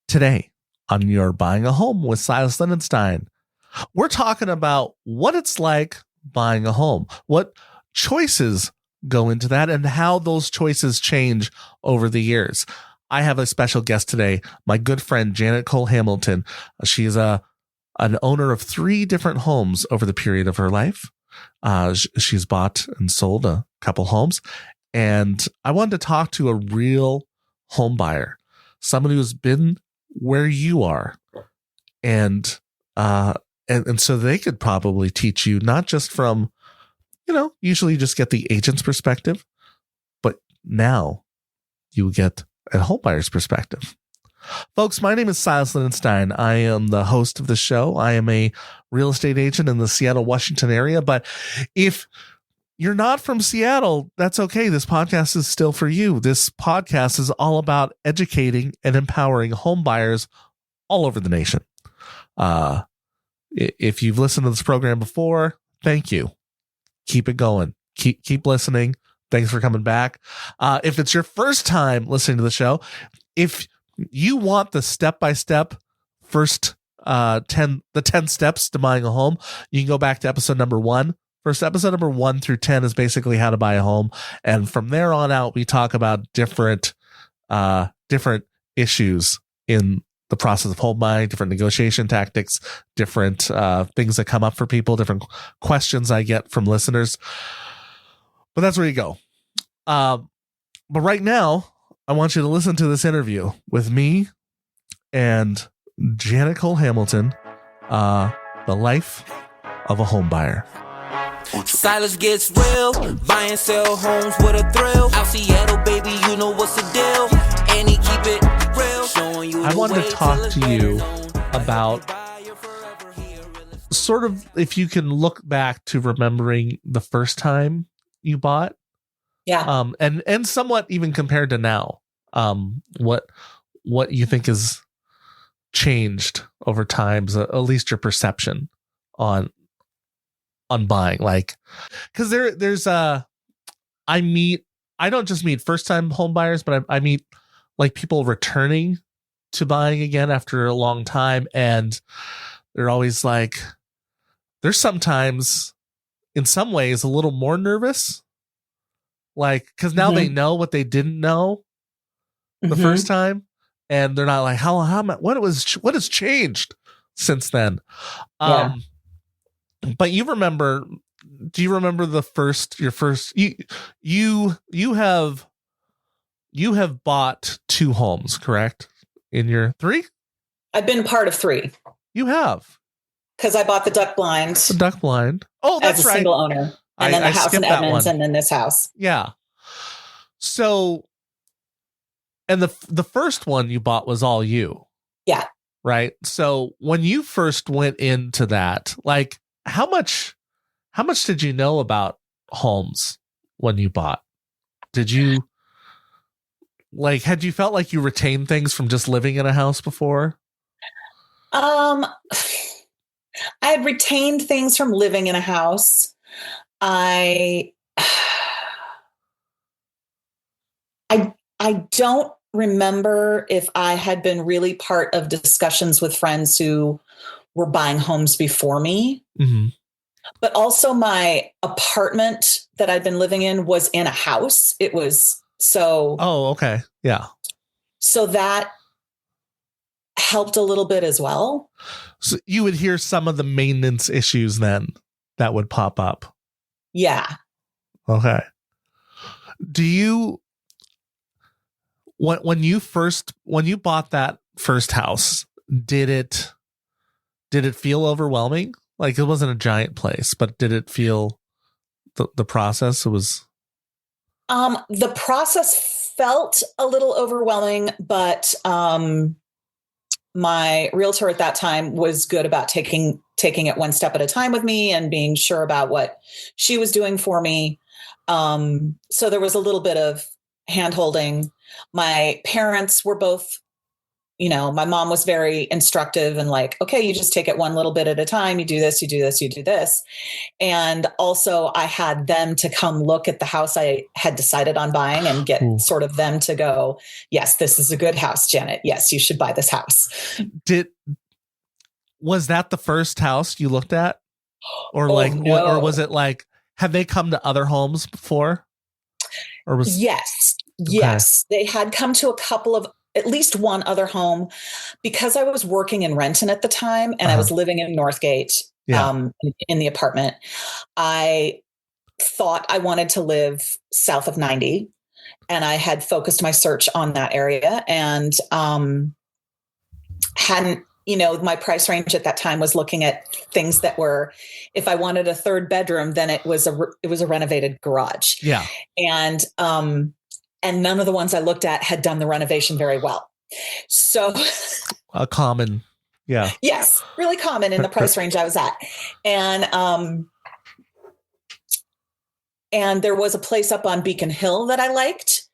Today, on Your Buying a Home with Silas Lindenstein, we're talking about what it's like buying a home, what choices go into that, and how those choices change over the years. I have a special guest today, my good friend Janet Cole Hamilton. She is an owner of 3 different homes over the period of her life. She's bought and sold a couple homes, and I wanted to talk to a real home buyer, someone who's been where you are, and so they could probably teach you, not just from, usually you just get the agent's perspective, but now you get a home buyer's perspective. Folks, my name is Silas Lindenstein. I am the host of the show. I am a real estate agent in the Seattle, Washington area. But if you're not from Seattle, that's okay. This podcast is still for you. This podcast is all about educating and empowering home buyers all over the nation. If you've listened to this program before, thank you. Keep it going. Keep listening. Thanks for coming back. If it's your first time listening to the show, if you want the step-by-step first 10 steps to buying a home, you can go back to episode number 1. First episode number 1 through 10 is basically how to buy a home. And from there on out, we talk about different issues in the process of home buying, different negotiation tactics, different things that come up for people, different questions I get from listeners. But that's where you go. But right now, I want you to listen to this interview with me and Janet Cole Hamilton, the life of a home buyer. Silas gets real, buy and sell homes with a thrill. Out Seattle, baby, you know what's the deal. And he keep it real, showing you. I wanted to talk to you about sort of, if you can look back to remembering the first time you bought. Yeah. And somewhat even compared to now, what you think has changed over time, at least your perception on buying, like, because I don't just meet first time home buyers, but I meet like people returning to buying again after a long time, and they're always like, they're sometimes in some ways a little more nervous, like, because now they know what they didn't know the first time, and they're not like, what has changed since then. Yeah. But do you remember you have bought 2 homes, correct? In your 3? I've been part of 3. You have. Because I bought the duck blind. The duck blind. Oh, that's as a right. Single owner. And then the house in Edmonds, and then this house. Yeah. So, and the first one you bought was all you. Yeah. Right. So when you first went into that, like, how much did you know about homes when you bought? Did you, like, had you felt like you retained things from just living in a house before? I had retained things from living in a house. I don't remember if I had been really part of discussions with friends who were buying homes before me. Mm-hmm. But also my apartment that I'd been living in was in a house. It was so. Oh, okay. Yeah. So that helped a little bit as well. So you would hear some of the maintenance issues then that would pop up. Yeah. Okay. Do you, when you bought that first house, did it feel overwhelming? Like, it wasn't a giant place, but did it feel the process? It was. The process felt a little overwhelming, but my realtor at that time was good about taking it one step at a time with me and being sure about what she was doing for me. So there was a little bit of hand-holding. My parents were both my mom was very instructive and like, okay, you just take it one little bit at a time. You do this, you do this, you do this. And also I had them to come look at the house I had decided on buying and get sort of them to go, yes, this is a good house, Janet. Yes, you should buy this house. Was that the first house you looked at? Or no. or was it like, have they come to other homes before? Or was Yes. Yes. They had come to at least one other home, because I was working in Renton at the time and I was living in Northgate in the apartment. I thought I wanted to live south of 90, and I had focused my search on that area, and hadn't, my price range at that time was looking at things that were, if I wanted a third bedroom, then it was a renovated garage. Yeah. And none of the ones I looked at had done the renovation very well. So a common, yeah. Yes, really common in the price range I was at. And there was a place up on Beacon Hill that I liked,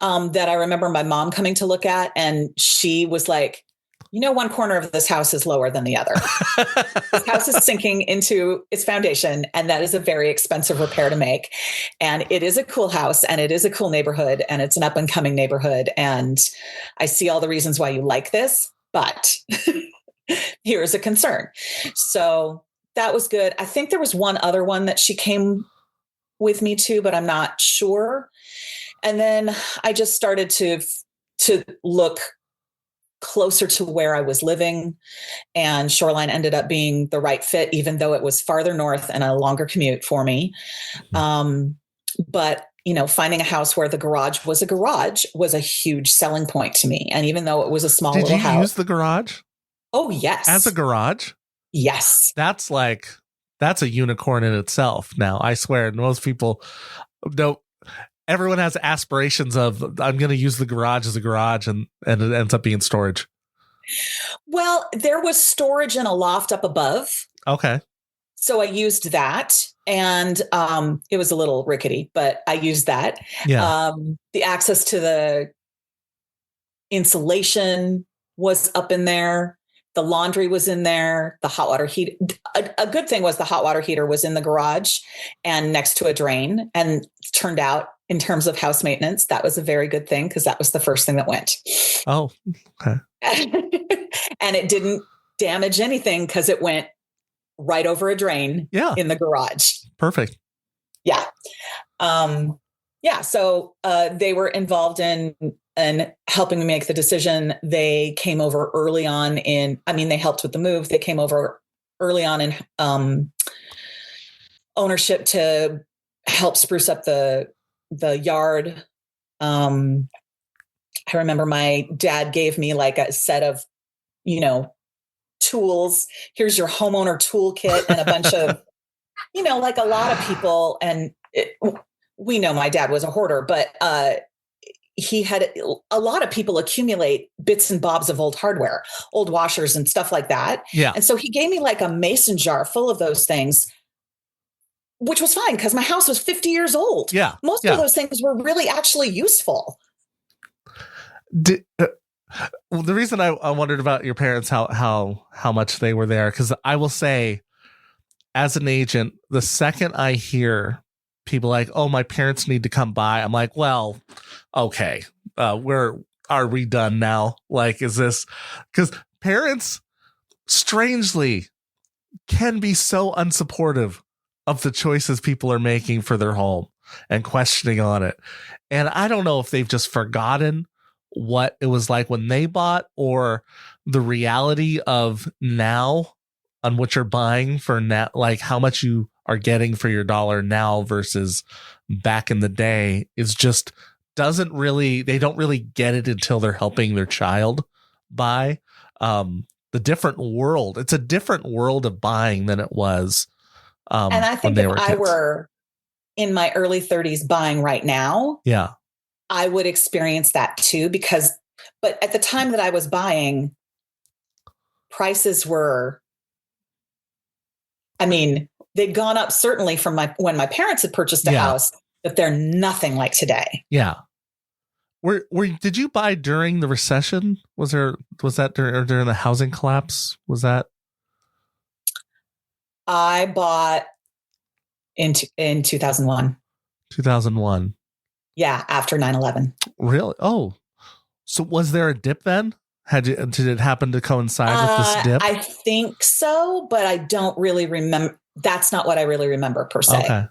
that I remember my mom coming to look at, and she was like, one corner of this house is lower than the other. This house is sinking into its foundation, and that is a very expensive repair to make. And it is a cool house, and it is a cool neighborhood, and it's an up and coming neighborhood. And I see all the reasons why you like this, but here is a concern. So that was good. I think there was one other one that she came with me to, but I'm not sure. And then I just started to look closer to where I was living, and Shoreline ended up being the right fit, even though it was farther north and a longer commute for me. But finding a house where the garage was a garage was a huge selling point to me. And even though it was a small little house. Did you use the garage? Oh, yes. As a garage? Yes. That's a unicorn in itself. Now, I swear, most people don't. Everyone has aspirations of, I'm going to use the garage as a garage, and it ends up being storage. Well, there was storage in a loft up above. Okay. So I used that, and it was a little rickety, but I used that. Yeah. The access to the insulation was up in there. The laundry was in there. The hot water heat. A good thing was the hot water heater was in the garage and next to a drain. And it turned out, in terms of house maintenance, that was a very good thing, because that was the first thing that went. Oh, okay. And it didn't damage anything because it went right over a drain in the garage. Perfect. Yeah. So they were involved in helping me make the decision. They came over early on they helped with the move. They came over early on in ownership to help spruce up the yard. I remember my dad gave me like a set of, tools. Here's your homeowner toolkit and a bunch of, like a lot of people. And we know my dad was a hoarder, but he had a lot of people accumulate bits and bobs of old hardware, old washers and stuff like that. Yeah. And so he gave me like a mason jar full of those things, which was fine because my house was 50 years old. Yeah. Most of those things were really actually useful. The reason I wondered about your parents, how much they were there, because I will say, as an agent, the second I hear people like, oh, my parents need to come by, I'm like, well, okay, are we done now? Like, is this, because parents strangely can be so unsupportive of the choices people are making for their home and questioning on it. And I don't know if they've just forgotten what it was like when they bought, or the reality of now on what you're buying for now, like how much you are getting for your dollar now versus back in the day is just they don't really get it until they're helping their child buy. The different world. It's a different world of buying than it was. And I think if I were in my early 30s buying right now, yeah, I would experience that too, but at the time that I was buying, prices were, they'd gone up certainly from when my parents had purchased a house, but they're nothing like today. Yeah. Did you buy during the recession? Was that during the housing collapse? Was that? I bought in 2001. 2001. Yeah, after 9/11. Really? Oh, so was there a dip then? Did it happen to coincide with this dip? I think so, but I don't really remember. That's not what I really remember per se. Okay.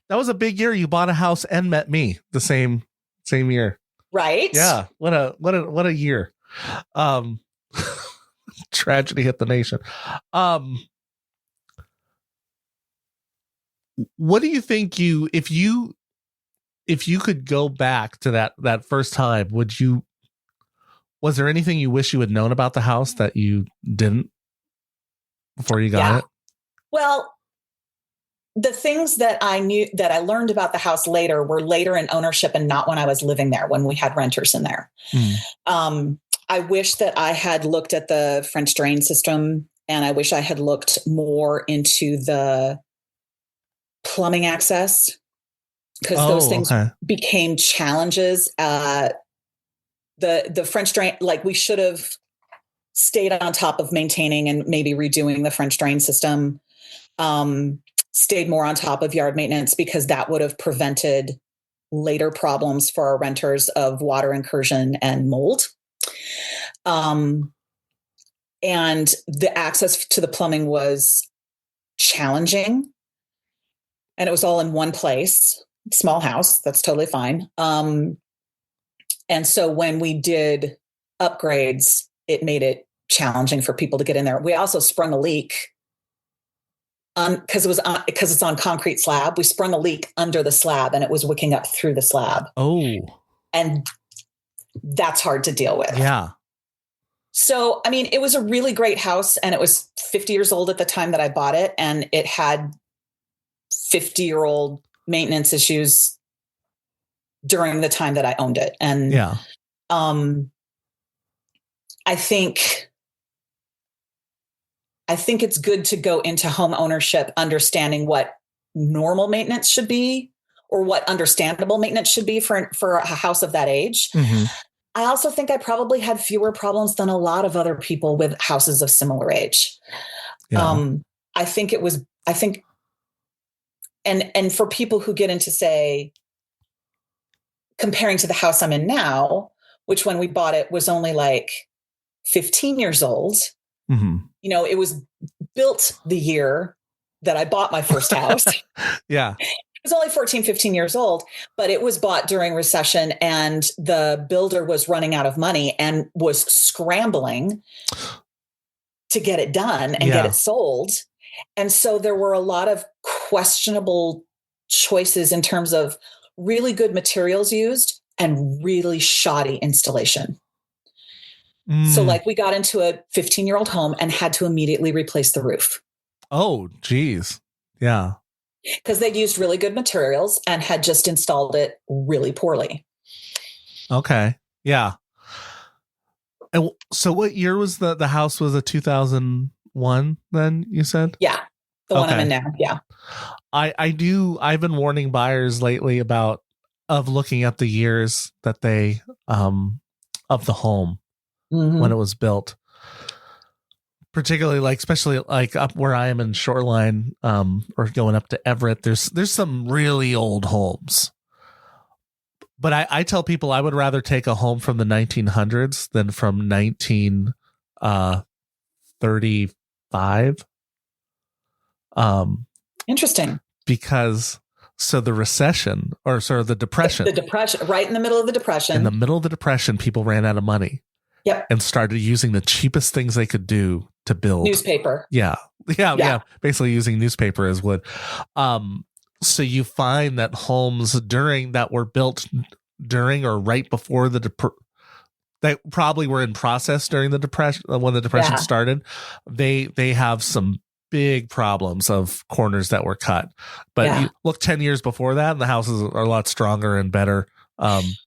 That was a big year. You bought a house and met me the same year. Right? Yeah. What a year. Tragedy hit the nation. What do you think if you could go back to that first time, was there anything you wish you had known about the house that you didn't before you got it? Well, the things that I learned about the house later were later in ownership and not when I was living there, when we had renters in there. I wish that I had looked at the French drain system, and I wish I had looked more into the plumbing access, because those things became challenges. The French drain, like, we should have stayed on top of maintaining and maybe redoing the French drain system, stayed more on top of yard maintenance, because that would have prevented later problems for our renters of water incursion and mold. And the access to the plumbing was challenging, and it was all in one place. Small house, that's totally fine. And so when we did upgrades, it made it challenging for people to get in there. We also sprung a leak because it's on concrete slab. We sprung a leak under the slab, and it was wicking up through the slab. Oh, and that's hard to deal with. Yeah. So, I mean, it was a really great house, and it was 50 years old at the time that I bought it, and it had 50-year-old maintenance issues during the time that I owned it. And I think it's good to go into home ownership understanding what normal maintenance should be, or what understandable maintenance should be for a house of that age. Mm-hmm. I also think I probably had fewer problems than a lot of other people with houses of similar age. Yeah. I think and for people who get into, say, comparing to the house I'm in now, which when we bought it was only like 15 years old. Mm-hmm. You know, it was built the year that I bought my first house. Yeah. It was only 14, 15 years old, but it was bought during recession, and the builder was running out of money and was scrambling to get it done and get it sold. And so there were a lot of questionable choices in terms of really good materials used and really shoddy installation. So, like, we got into a 15-year-old home and had to immediately replace the roof. Oh, geez. Yeah. Because they'd used really good materials and had just installed it really poorly. Okay. Yeah. And so what year was the house? Was a 2001 then, you said? Yeah. The one I'm in now. Yeah. I've been warning buyers lately of looking at the years that they, of the home when it was built. Particularly, especially up where I am in Shoreline, or going up to Everett, there's some really old homes. But I tell people I would rather take a home from the 1900s than from 1935. Interesting. Because the recession, or sort of the depression. The depression, right in the middle of the depression. In the middle of the depression, people ran out of money. Yep. And started using the cheapest things they could do to build. Newspaper. Yeah. Basically using newspaper as wood. So you find that homes that were built during or right before that probably were in process during the depression, when the depression started, they have some big problems of corners that were cut. But you look 10 years before that, and the houses are a lot stronger and better. And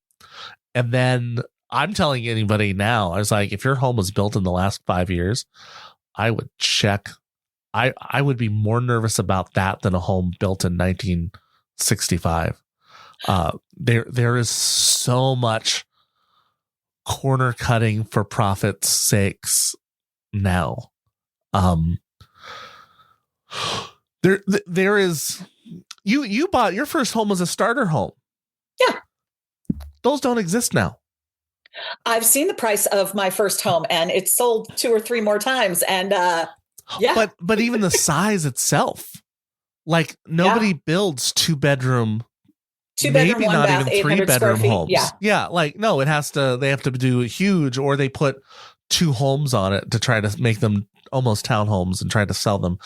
then I'm telling anybody now, I was like, if your home was built in the last 5 years, I would check. I would be more nervous about that than a home built in 1965. There is so much corner cutting for profit's sakes now. There is, you bought your first home was a starter home. Yeah. Those don't exist now. I've seen the price of my first home, and it's sold 2 or 3 more times. And yeah, but even the size itself, like nobody builds 2-bedroom, 2-bedroom, maybe 1 not bath, even 800 square 3-bedroom feet. homes. Yeah, like no, they have to do huge, or they put 2 homes on it to try to make them almost townhomes and try to sell them.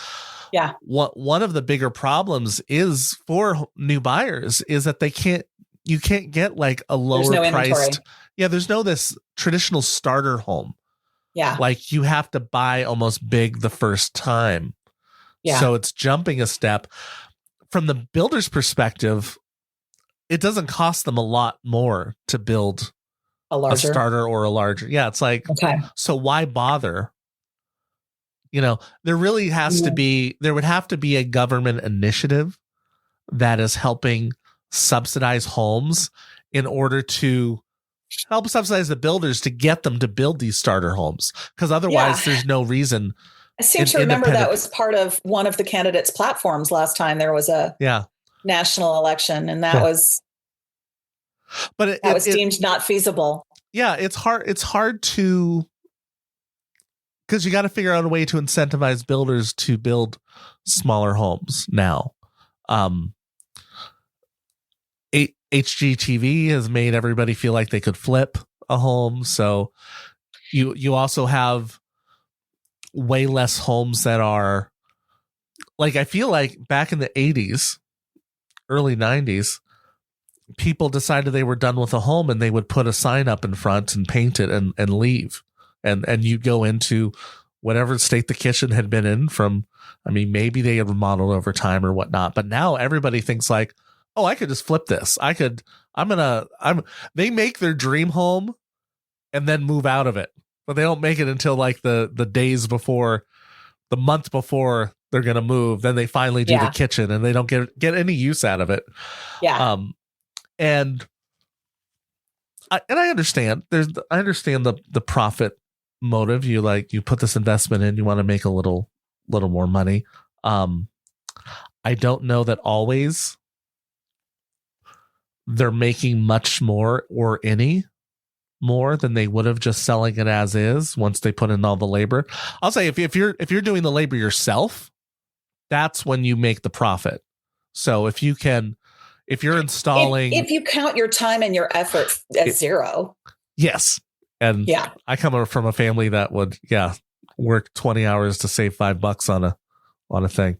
Yeah. One of the bigger problems is for new buyers is that you can't get like a lower priced. Yeah, there's no this traditional starter home. Yeah. Like you have to buy almost big the first time. Yeah. So it's jumping a step. From the builder's perspective, it doesn't cost them a lot more to build a starter or a larger. Yeah, it's like, okay. So why bother? There really has to be, there would have to be a government initiative that is helping subsidize homes in order to help subsidize the builders to get them to build these starter homes. Because otherwise there's no reason. I seem to remember that was part of one of the candidates' platforms last time there was a national election, and that was deemed not feasible. Yeah, it's hard to, because you got to figure out a way to incentivize builders to build smaller homes now. HGTV has made everybody feel like they could flip a home. So you also have way less homes that are like, I feel like back in the 80s, early 90s, people decided they were done with a home and they would put a sign up in front and paint it and leave. And you go into whatever state the kitchen had been in from, I mean, maybe they had remodeled over time or whatnot, but now everybody thinks like, oh, I could just flip this. They make their dream home and then move out of it, but they don't make it until like the days before, the month before they're going to move. Then they finally do the kitchen and they don't get any use out of it. Yeah. And I understand I understand the profit motive. You put this investment in, you want to make a little more money. I don't know that always they're making much more or any more than they would have just selling it as is once they put in all the labor. I'll say if you're doing the labor yourself, that's when you make the profit. So if you're installing, if you count your time and your effort at zero. Yes. And I come from a family that would, work 20 hours to save $5 on a thing.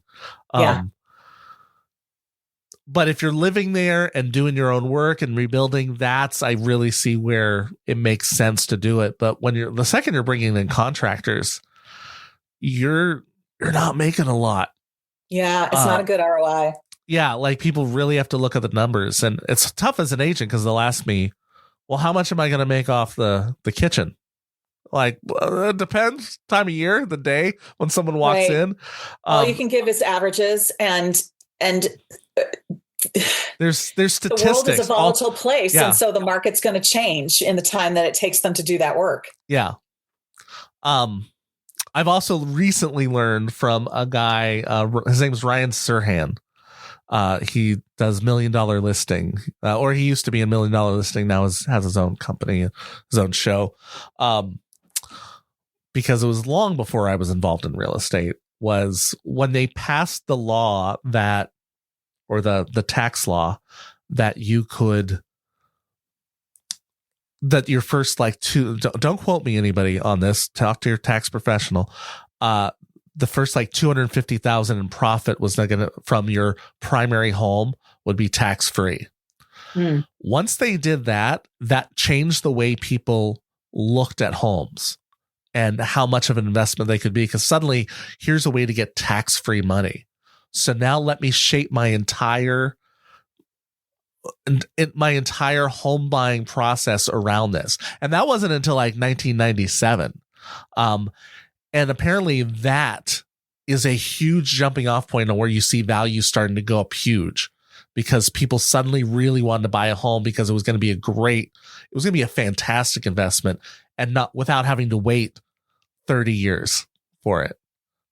But if you're living there and doing your own work and rebuilding, I really see where it makes sense to do it. But when the second you're bringing in contractors, you're not making a lot. Yeah. It's not a good ROI. Yeah. Like people really have to look at the numbers, and it's tough as an agent because they'll ask me, well, how much am I going to make off the kitchen? Like, well, it depends. Time of year, the day when someone walks in. All you can give is averages, and there's statistics. The world is a volatile place, and so the market's going to change in the time that it takes them to do that work. Yeah. I've also recently learned from a guy. His name is Ryan Serhan. He does $1 Million Listing, or he used to be a $1 Million Listing. Now has his own company, his own show. Because it was long before I was involved in real estate, was when they passed the law or the tax law that you could, that your first don't quote me anybody on this, talk to your tax professional. The first $250,000 in profit was not gonna, from your primary home, would be tax free. Once they did that changed the way people looked at homes and how much of an investment they could be, because suddenly here's a way to get tax free money. So now let me shape my entire home buying process around this. And that wasn't until 1997. And apparently that is a huge jumping off point on where you see value starting to go up huge, because people suddenly really wanted to buy a home because it was going to be a fantastic investment, and not without having to wait 30 years for it.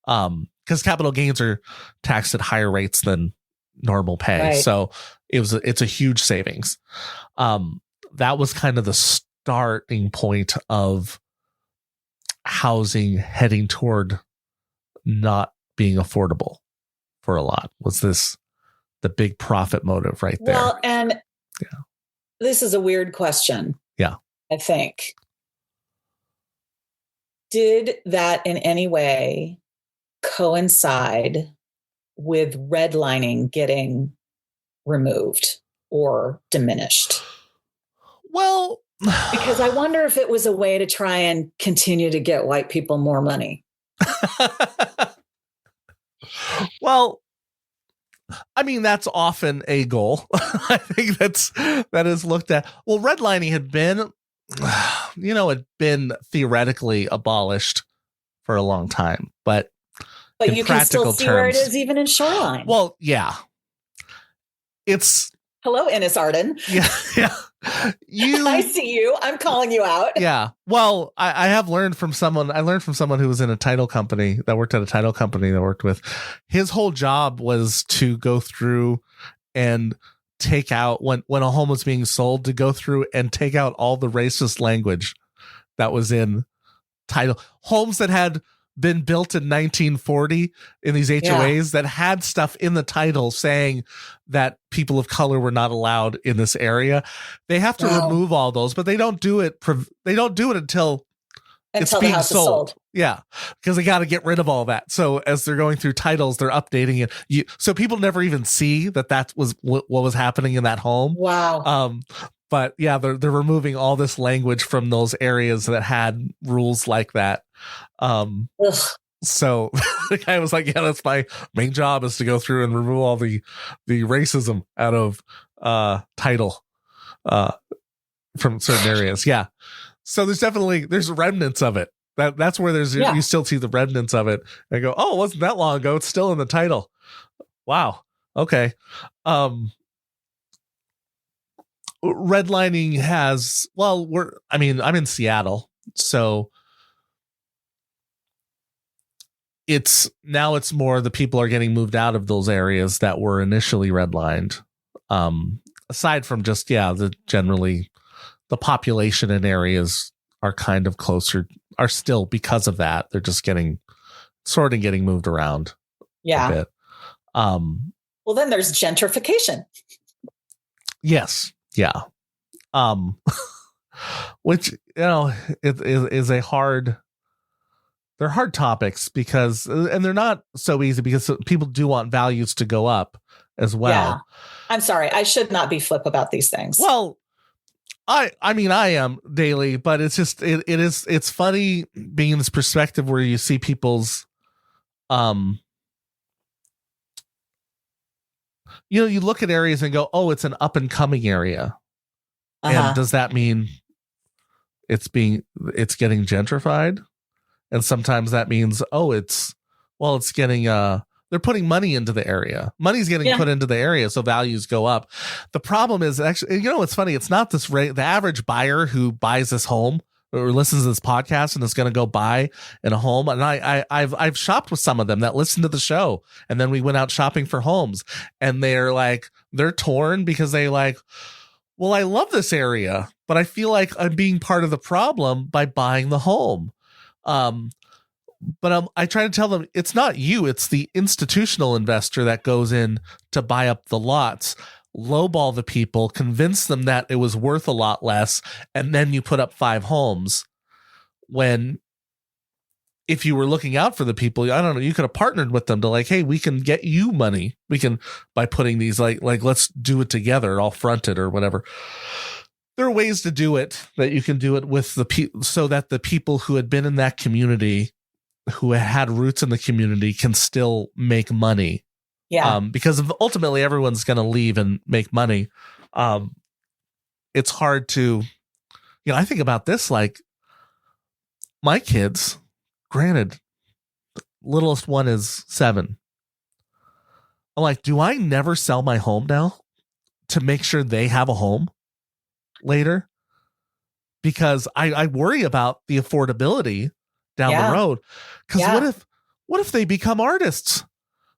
Because capital gains are taxed at higher rates than normal pay. Right. So it's a huge savings. That was kind of the starting point of housing heading toward not being affordable for a lot. Was this the big profit motive right there? Well, and this is a weird question. Yeah. I think. Did that in any way coincide with redlining getting removed or diminished? Well, because I wonder if it was a way to try and continue to get white people more money. Well, I mean, that's often a goal. I think that is looked at. Well, redlining had been, had been theoretically abolished for a long time, but you can still see where it is even in Shoreline. Well, yeah. It's hello, Ennis Arden. Yeah. I see you. I'm calling you out. Yeah. Well, I have learned from someone. I learned from someone who was in a title company that worked at a title company that worked with. His whole job was to go through and take out when a home was being sold, to go through and take out all the racist language that was in title homes that had been built in 1940 in these HOAs that had stuff in the title saying that people of color were not allowed in this area. They have to remove all those, but they don't do it. They don't do it until it's being sold. Yeah, because they got to get rid of all that. So as they're going through titles, they're updating it. So people never even see that was what was happening in that home. Wow. But yeah, they're removing all this language from those areas that had rules like that. So the guy was like, yeah, that's my main job, is to go through and remove all the racism out of title from certain areas. Yeah. So there's remnants of it. That's where you still see the remnants of it and go, oh, it wasn't that long ago. It's still in the title. Wow. Okay. Redlining has, I'm in Seattle, so it's more the people are getting moved out of those areas that were initially redlined. Aside from just, generally the population in areas are kind of closer, are still, because of that, they're just getting moved around a bit. Well, then there's gentrification. Yes. Yeah. Which, it is a hard, they're hard topics because, and they're not so easy because people do want values to go up as well. Yeah. I'm sorry. I should not be flip about these things. Well, I am daily, but it's just, it's funny being in this perspective where you see people's, you look at areas and go, oh, it's an up and coming area. And does that mean it's getting gentrified? And sometimes that means, it's getting, they're putting money into the area. Money's getting put into the area, so values go up. The problem is actually, it's funny. It's not this the average buyer who buys this home or listens to this podcast and is going to go buy in a home. And I've shopped with some of them that listen to the show, and then we went out shopping for homes, and they're torn because they well, I love this area, but I feel like I'm being part of the problem by buying the home. But I try to tell them it's not you, it's the institutional investor that goes in to buy up the lots, lowball the people, convince them that it was worth a lot less, and then you put up 5 homes. When if you were looking out for the people, I don't know, you could have partnered with them to hey, we can get you money. We can, by putting these let's do it together, I'll front it or whatever. There are ways to do it that you can do it with the people, so that the people who had been in that community, who had roots in the community, can still make money. Yeah. Because ultimately everyone's going to leave and make money. It's hard to, I think about this, my kids, granted, littlest one is 7. I'm like, do I never sell my home now? to make sure they have a home later, because I worry about the affordability down the road. Because what if they become artists?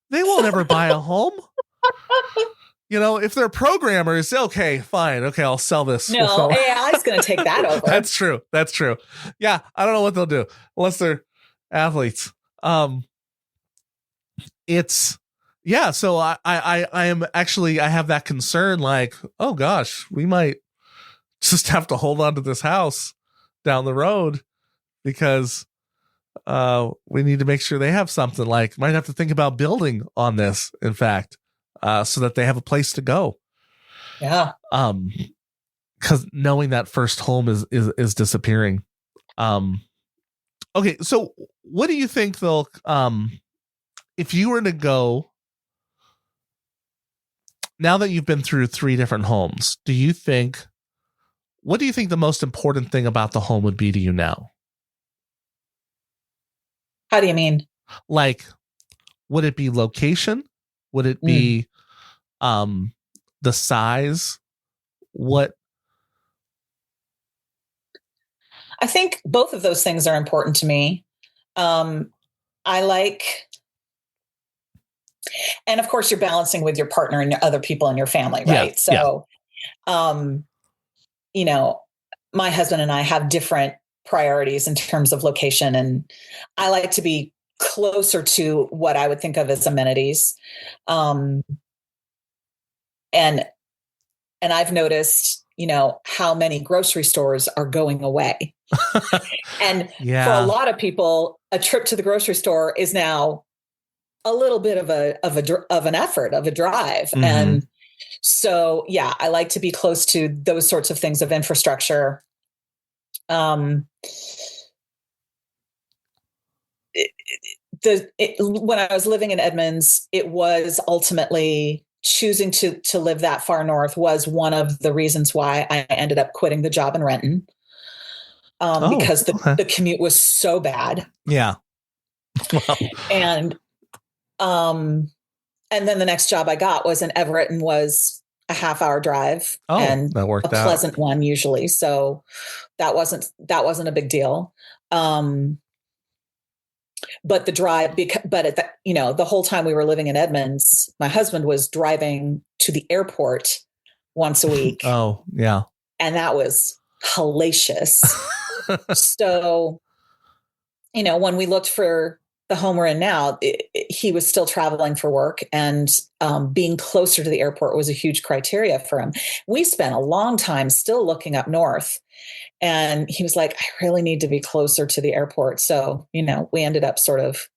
They won't ever buy a home. If they're programmers, okay, fine. Okay, I'll sell this. No, AI is going to take that over. That's true. Yeah, I don't know what they'll do unless they're athletes. So I am actually, I have that concern, like, oh gosh, we might just have to hold on to this house down the road because we need to make sure they have something. Like, might have to think about building on this, in fact, so that they have a place to go. Yeah. Because knowing that first home is disappearing. Okay, so what do you think they'll if you were to go, now that you've been through 3 different homes, what do you think the most important thing about the home would be to you now? How do you mean? Like, would it be location? Would it be the size? What? I think both of those things are important to me. I like, and of course you're balancing with your partner and other people in your family, right? Yeah, so, my husband and I have different priorities in terms of location, and I like to be closer to what I would think of as amenities. And I've noticed, how many grocery stores are going away. And for a lot of people, a trip to the grocery store is now a little bit of an effort, of a drive. Mm-hmm. And so, I like to be close to those sorts of things of infrastructure. When I was living in Edmonds, it was ultimately choosing to live that far north was one of the reasons why I ended up quitting the job in Renton. Because the commute was so bad. Yeah. Well. And then the next job I got was in Everett and was a half-hour drive. And that worked out. Pleasant one usually. So that wasn't a big deal. But the drive, the whole time we were living in Edmonds, my husband was driving to the airport once a week. Oh, yeah. And that was hellacious. So, when we looked for the home we're in now, he was still traveling for work, and being closer to the airport was a huge criteria for him. We spent a long time still looking up north, and he was like, I really need to be closer to the airport. So, we ended up sort of,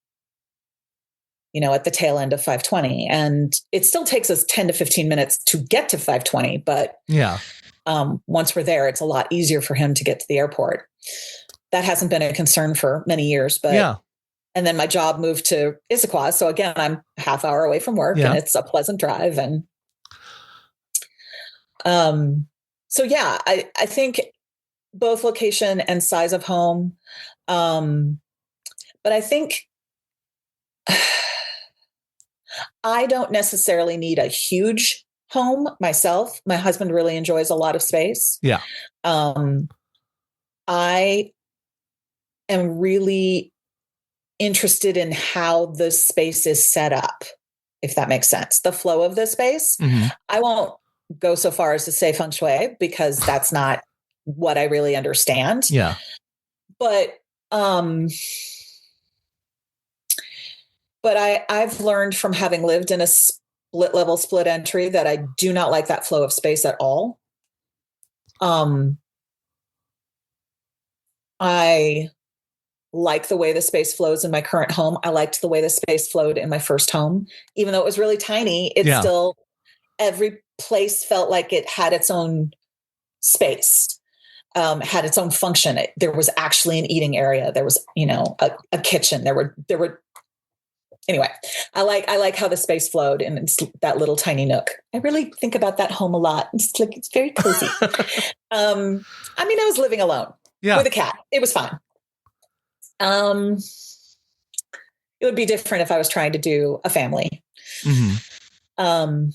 at the tail end of 520, and it still takes us 10 to 15 minutes to get to 520. But once we're there, it's a lot easier for him to get to the airport. That hasn't been a concern for many years, but and then my job moved to Issaquah. So again, I'm a half hour away from work, and it's a pleasant drive. And I think both location and size of home. But I think I don't necessarily need a huge home myself. My husband really enjoys a lot of space. Yeah. I am really interested in how the space is set up, if that makes sense. The flow of the space. Mm-hmm. I won't go so far as to say feng shui, because that's not what I really understand. Yeah. But I've learned from having lived in a split level, split entry, that I do not like that flow of space at all. I like the way the space flows in my current home. I liked the way the space flowed in my first home. Even though it was really tiny, still, every place felt like it had its own space, had its own function. There was actually an eating area. There was, a kitchen. There were, anyway, I like how the space flowed in that little tiny nook. I really think about that home a lot. It's very cozy. I was living alone with a cat. It was fine. It would be different if I was trying to do a family. Mm-hmm.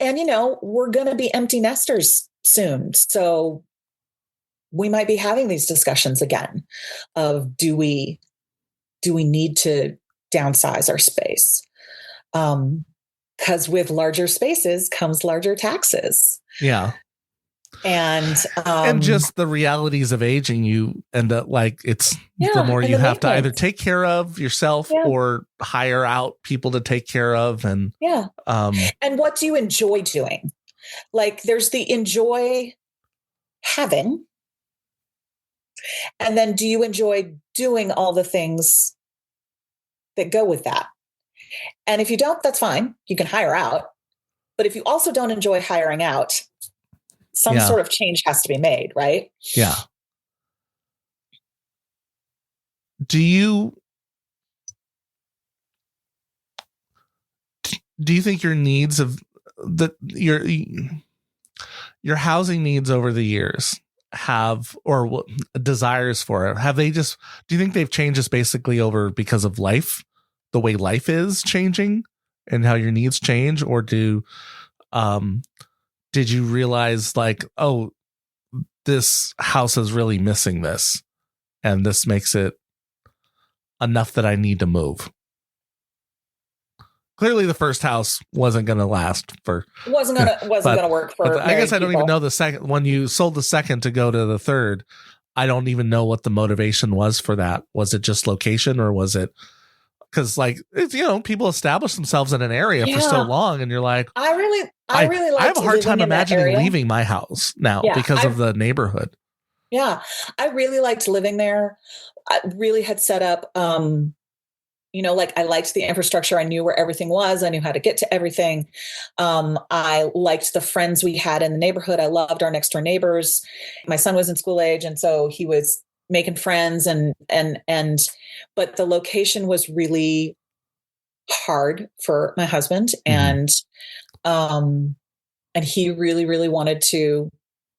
And, we're going to be empty nesters soon. So we might be having these discussions again of do we need to downsize our space? Because with larger spaces comes larger taxes. Yeah. And just the realities of aging, you end up like the more you have to either take care of yourself or hire out people to take care of. And and what do you enjoy doing? Like there's the enjoy having, and then do you enjoy doing all the things that go with that? And if you don't, that's fine. You can hire out. But if you also don't enjoy hiring out, some sort of change has to be made, right? Yeah. Do you think your needs of your housing needs over the years or desires for it, do you think they've changed just basically over because of life, the way life is changing and how your needs change? Or did you realize like, oh, this house is really missing this and this makes it enough that I need to move? Clearly the first house wasn't going to last for wasn't going to work for I guess I don't people. even know the second. When you sold the second to go to the third, I don't even know what the motivation was for that. Was it just location, or was it because like it's, people establish themselves in an area for so long, and you're like, I really like. I have a hard time imagining leaving my house now because of the neighborhood. Yeah, I really liked living there. I really had set up. Like I liked the infrastructure. I knew where everything was. I knew how to get to everything. I liked the friends we had in the neighborhood. I loved our next door neighbors. My son was in school age, and so he was making friends but the location was really hard for my husband. And he really, really wanted to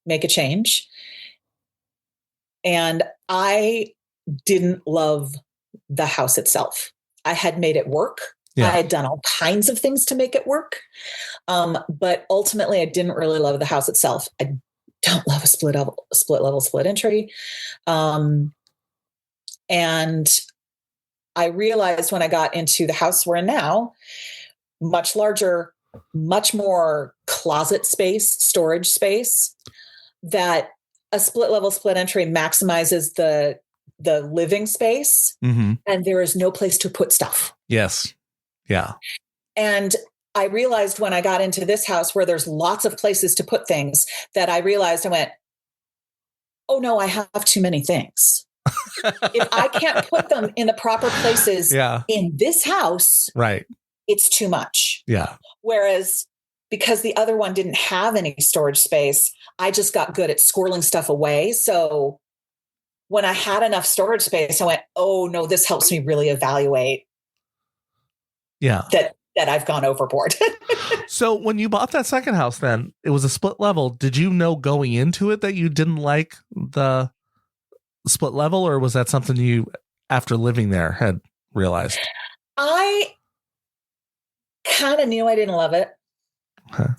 make a change. And I didn't love the house itself. I had made it work. I had done all kinds of things to make it work. But ultimately I didn't really love the house itself. I don't love a split level, split entry. And I realized when I got into the house we're in now, much larger, much more closet space, storage space, that a split level, split entry maximizes the living space, and there is no place to put stuff. Yes. Yeah. And I realized when I got into this house where there's lots of places to put things that I went, oh no, I have too many things. If I can't put them in the proper places in this house, right, it's too much. Yeah. Whereas because the other one didn't have any storage space, I just got good at squirreling stuff away. So when I had enough storage space, I went, oh no, this helps me really evaluate that I've gone overboard. So when you bought that second house, then it was a split level. Did you know going into it that you didn't like the split level, or was that something you, after living there, had realized? I kind of knew I didn't love it. Huh.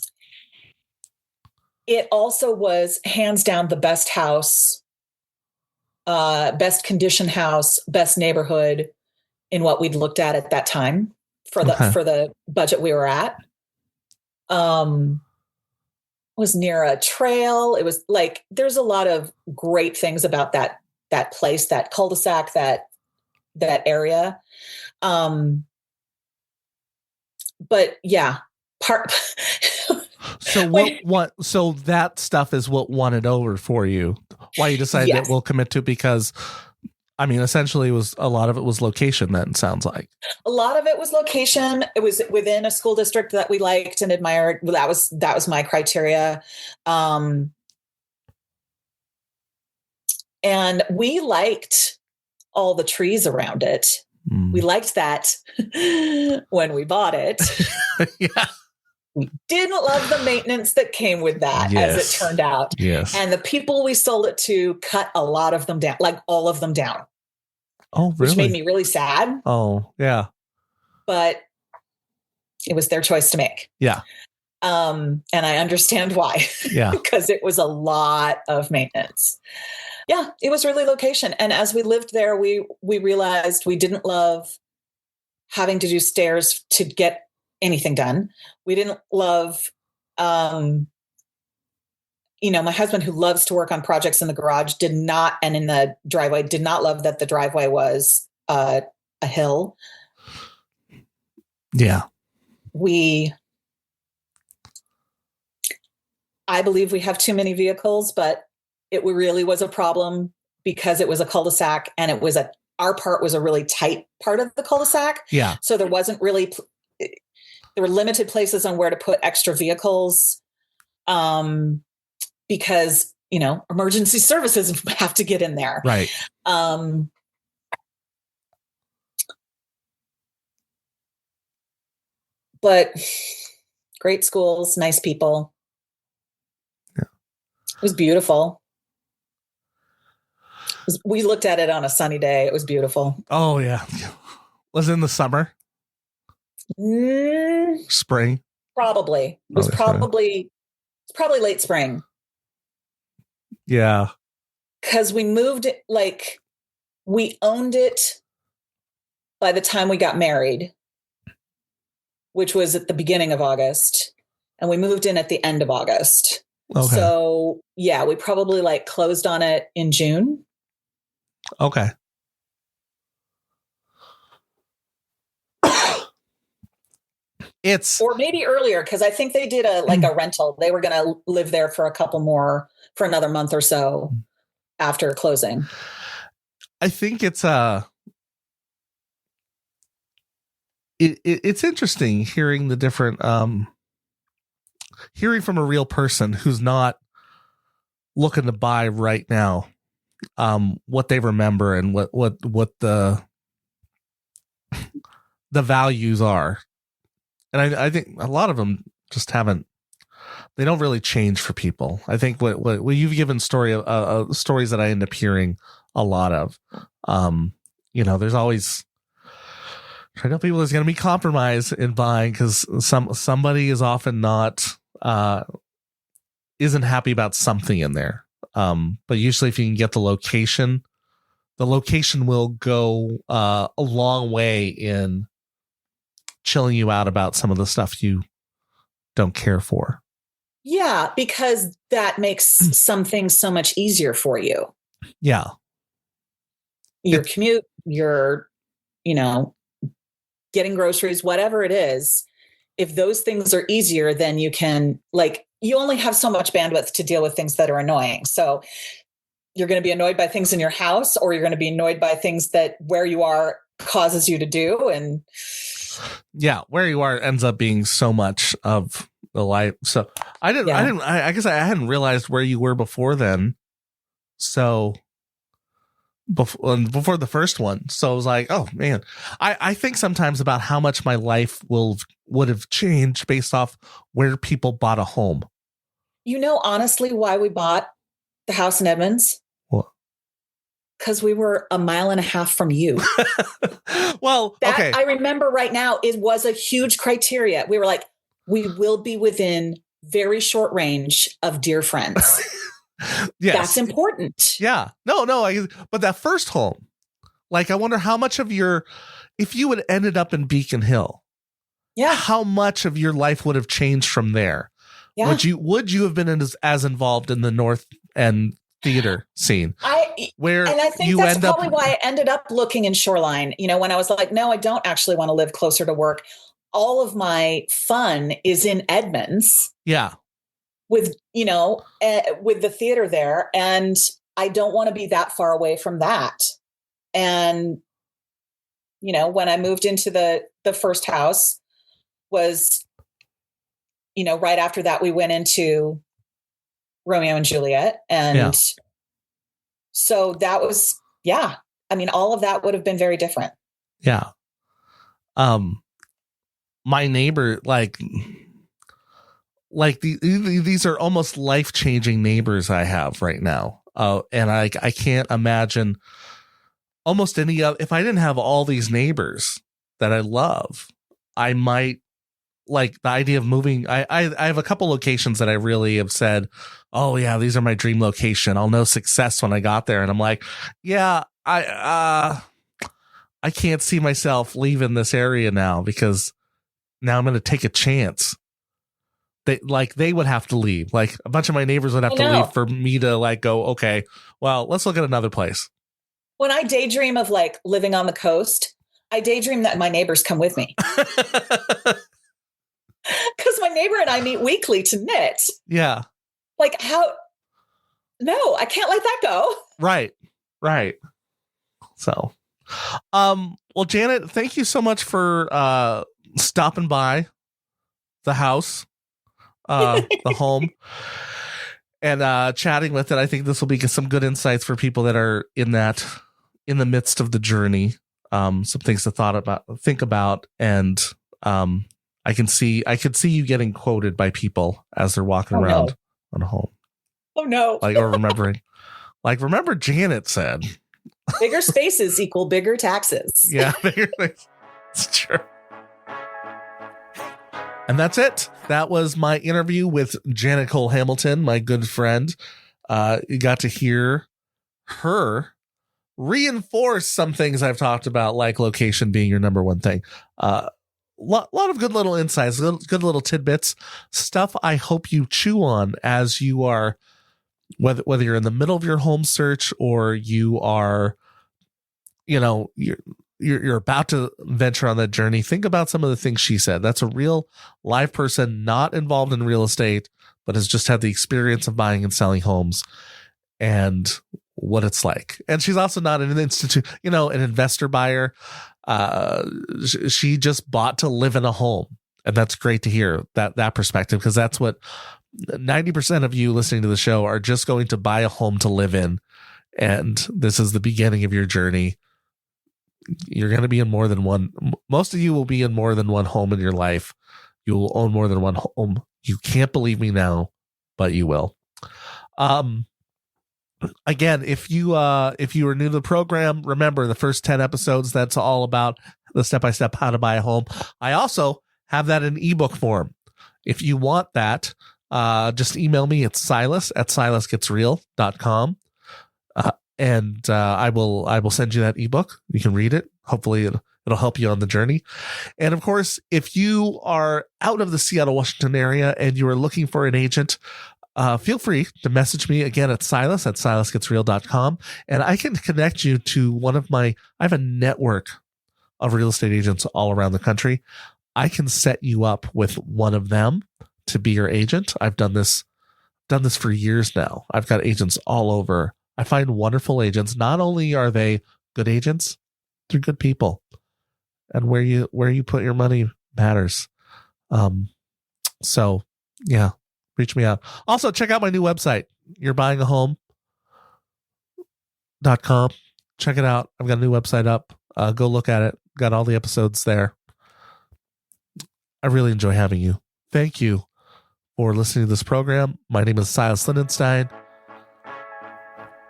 It also was hands down the best house, best condition house, best neighborhood in what we'd looked at that time for the budget we were at. Was near a trail. It was like, there's a lot of great things about that place, that cul-de-sac, that area. But yeah, So that stuff is what won it over for you. Why you decided that we'll commit to, because I mean, essentially a lot of it was location, then, sounds like. A lot of it was location. It was within a school district that we liked and admired. That was my criteria. And we liked all the trees around it. We liked that when we bought it. Yeah. We didn't love the maintenance that came with that, as it turned out. Yes. And the people we sold it to cut a lot of them down, like all of them down. Oh, really? Which made me really sad. Oh, yeah. But it was their choice to make. Yeah. And I understand why. Yeah. Because it was a lot of maintenance. Yeah, it was really location. And as we lived there, we realized we didn't love having to do stairs to get anything done. We didn't love, my husband, who loves to work on projects in the garage, did not, and in the driveway, did not love that the driveway was a hill. Yeah. I believe we have too many vehicles, but it really was a problem because it was a cul-de-sac, and our part was a really tight part of the cul-de-sac. Yeah. So there wasn't really, there were limited places on where to put extra vehicles. Because, emergency services have to get in there. Right. But great schools, nice people. Yeah. It was beautiful. We looked at it on a sunny day. It was beautiful. Oh, yeah. Was it in the summer? Spring? Probably. It was probably late spring. Yeah. Because we moved it, we owned it by the time we got married, which was at the beginning of August. And we moved in at the end of August. Okay. So, yeah, we probably closed on it in June. Okay. Or maybe earlier, because I think they did a rental. They were going to live there for another month or so after closing. I think it's it's interesting hearing the different hearing from a real person who's not looking to buy right now, what they remember and what the values are. And I think a lot of them just they don't really change for people. I think what you've given stories that I end up hearing a lot of, there's always, I tell people there's going to be compromise in buying because somebody is often isn't happy about something in there. But usually if you can get the location will go a long way in chilling you out about some of the stuff you don't care for. Yeah, because that makes some things so much easier for you. Yeah. Your commute, your, getting groceries, whatever it is. If those things are easier, then you can, you only have so much bandwidth to deal with things that are annoying. So you're going to be annoyed by things in your house, or you're going to be annoyed by things that where you are causes you to do. And yeah, where you are ends up being so much of the life. So I guess I hadn't realized where you were before then. So before the first one. So I was like, oh man, I think sometimes about how much my life would have changed based off where people bought a home. Honestly, why we bought the house in Edmonds? What? Because we were a mile and a half from you. Well, okay. I remember right now, it was a huge criteria. We were like, we will be within very short range of dear friends. Yes. That's important. Yeah. No, but that first home, I wonder how much of if you had ended up in Beacon Hill, yeah, how much of your life would have changed from there? Yeah. Would you have been as involved in the North End theater scene? I think that's probably why I ended up looking in Shoreline. When I was like, no, I don't actually want to live closer to work. All of my fun is in Edmonds. Yeah. With the theater there. And I don't want to be that far away from that. And, when I moved into the first house was, right after that, we went into Romeo and Juliet. And so that was, all of that would have been very different. Yeah. My neighbor, these are almost life-changing neighbors I have right now. And I can't imagine almost any of, if I didn't have all these neighbors that I love, I might like the idea of moving. I have a couple locations that I really have said, oh yeah, these are my dream location. I'll know success when I got there. And I'm like, yeah, I can't see myself leaving this area now because now I'm going to take a chance. They would have to leave. Like a bunch of my neighbors would have to leave for me to like go, okay, well, let's look at another place. When I daydream of like living on the coast, I daydream that my neighbors come with me. Because my neighbor and I meet weekly to knit. Yeah. Like how? No, I can't let that go. Right. So, well, Janet, thank you so much for stopping by the house, the home, and chatting with it. I think this will be some good insights for people that are in the midst of the journey. Some things to think about, and I could see you getting quoted by people as they're walking around on a home. Oh no! Or remembering, remember Janet said, "Bigger spaces equal bigger taxes." Yeah, bigger things. It's true. And that's it. That was my interview with Janet Cole Hamilton, my good friend. You got to hear her reinforce some things I've talked about, like location being your number one thing. Lot of good little insights, good little tidbits, stuff I hope you chew on as you are, whether you're in the middle of your home search or you are, you're about to venture on that journey. Think about some of the things she said. That's a real live person, not involved in real estate, but has just had the experience of buying and selling homes and what it's like. And she's also not an an investor buyer. She just bought to live in a home. And that's great to hear that perspective, because that's what 90% of you listening to the show are, just going to buy a home to live in. And this is the beginning of your journey. You're going to be in more than one. Most of you will be in more than one home in your life. You will own more than one home. You can't believe me now, but you will. Again, if you are new to the program, remember the first 10 episodes, that's all about the step-by-step how to buy a home. I also have that in ebook form. If you want that, just email me at silas@silasgetsreal.com. And I will send you that ebook. You can read it. Hopefully it'll help you on the journey. And of course, if you are out of the Seattle, Washington area and you are looking for an agent, feel free to message me again at silas@silasgetsreal.com. And I can connect you to I have a network of real estate agents all around the country. I can set you up with one of them to be your agent. I've done this for years now. I've got agents all over. I find wonderful agents. Not only are they good agents, they're good people. And where you put your money matters. So yeah, reach me out. Also, check out my new website, you'rebuyingahome.com. Check it out. I've got a new website up. Go look at it. Got all the episodes there. I really enjoy having you. Thank you for listening to this program. My name is Silas Lindenstein.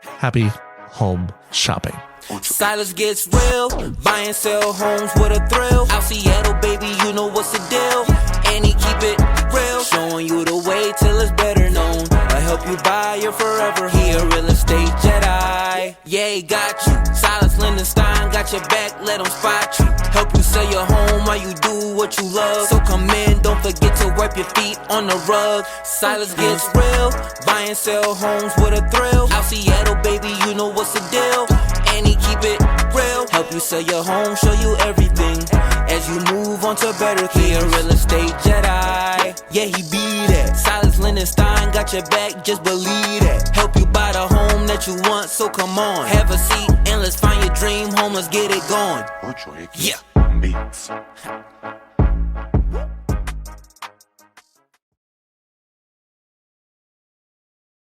Happy home shopping. Silas gets real, buy and sell homes with a thrill. Out Seattle, baby, you know what's the deal. And he keep it real, showing you the way till it's better known. I help you buy your forever. He a real estate Jedi. Yeah, he got you. Silas Lindenstein got your back, let him spot you. Help you sell your home while you do what you love. So come in, don't forget to wipe your feet on the rug. Silas gets real, buy and sell homes with a thrill. Out Seattle, baby, you know what's the deal. And he keep it real, help you sell your home, show you everything as you move on to better things. He a real estate Jedi, yeah, he be that. Silas Lindenstein got your back, just believe that. Help you buy the home that you want, so come on, have a seat and let's find your dream home, let's get it going. Yeah.